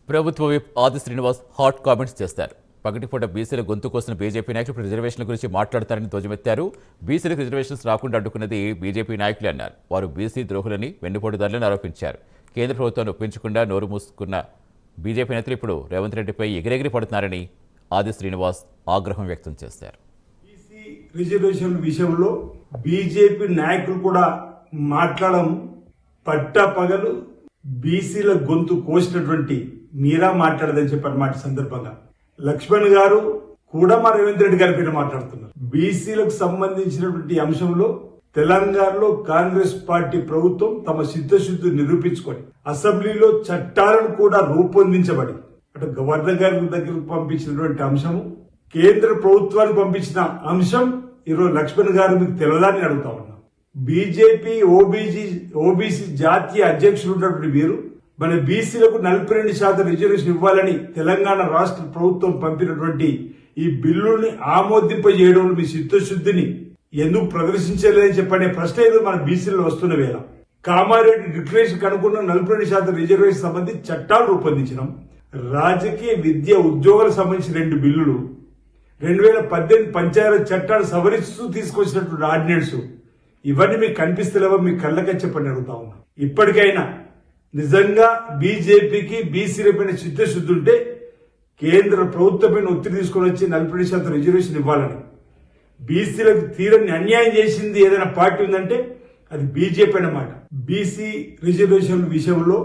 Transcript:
ప్రభుత్వ విప్ ఆది Srinivas hot comments చేస్తారు. పగటిపూట బీసీల గొంతు కోసిన బీజేపీ నాయకులు రిజర్వేషన్ల గురించి మాట్లాడతారని ధ్వజమెత్తారు. బీసీలకు రిజర్వేషన్స్ రాకుండా అడ్డుకున్నది బీజేపీ నాయకులే అన్నారు. వారు బీసీ ద్రోహులని వెన్నుపోటుదారులని ఆరోపించారు. కేంద్ర ప్రభుత్వాన్ని ఒప్పించకుండా నోరు మూసుకున్న బీజేపీ నేతలు ఇప్పుడు రేవంత్ రెడ్డిపై ఎగిరెగిరి పడుతున్నారని ఆది శ్రీనివాస్ ఆగ్రహం వ్యక్తం చేశారు. బీసీ రిజర్వేషన్ విషయంలో బీజేపీ నాయకులు కూడా మాట్లాడడం పట్టపగలు బీసీల గొంతు కోసినటువంటి మీరా మాట్లాడదని చెప్పిన సందర్భంగా లక్ష్మణ్ గారు కూడా మా రేవంత్ రెడ్డి గారి పేరు మాట్లాడుతున్నారు. బీసీలకు సంబంధించినటువంటి అంశంలో తెలంగాణలో కాంగ్రెస్ పార్టీ ప్రభుత్వం తమ సిద్ధశుద్ధి నిరూపించుకొని అసెంబ్లీలో చట్టాలను కూడా రూపొందించబడి అటు గవర్నర్ గారి దగ్గరకు పంపించినటువంటి అంశము, కేంద్ర ప్రభుత్వానికి పంపించిన అంశం ఈరోజు లక్ష్మణ్ గారు మీకు తెలియదని అడుగుతా ఉన్నా. బీజేపీ ఓబీసీ జాతీయ అధ్యక్షులు ఉన్నటువంటి వీరు మన బీసీలకు 42% రిజర్వేషన్ ఇవ్వాలని తెలంగాణ రాష్ట్ర ప్రభుత్వం పంపినటువంటి ఈ బిల్లుని ఆమోదింపజేయడంలో మీ చిత్తశుద్ధిని ఎందుకు ప్రదర్శించలేదని చెప్పనే ప్రశ్న ఏదో మన బీసీలో వస్తున్న వేళ కామారెడ్డి డిక్లరేషన్ కనుక్కున్న 42% రిజర్వేషన్ సంబంధించి చట్టాలు రూపొందించడం, రాజకీయ విద్య ఉద్యోగాలకు సంబంధించిన 2 బిల్లులు, 2018 పంచాయతీ చట్టాలు సవరిస్తూ తీసుకొచ్చినటువంటి ఆర్డినెన్స్, ఇవన్నీ మీకు కనిపిస్తలేవో మీ కళ్ళకి చెప్పని అడుగుతా ఉన్నా. ఇప్పటికైనా నిజంగా బీజేపీకి బీసీలపైన చిత్తశుద్ధి ఉంటే కేంద్ర ప్రభుత్వమైన ఒత్తిడి తీసుకొని వచ్చి 40% రిజర్వేషన్ ఇవ్వాలని. బీసీలకు తీరని అన్యాయం చేసింది ఏదైనా పార్టీ ఉందంటే అది బీజేపీ అన్నమాట. బీసీ రిజర్వేషన్ విషయంలో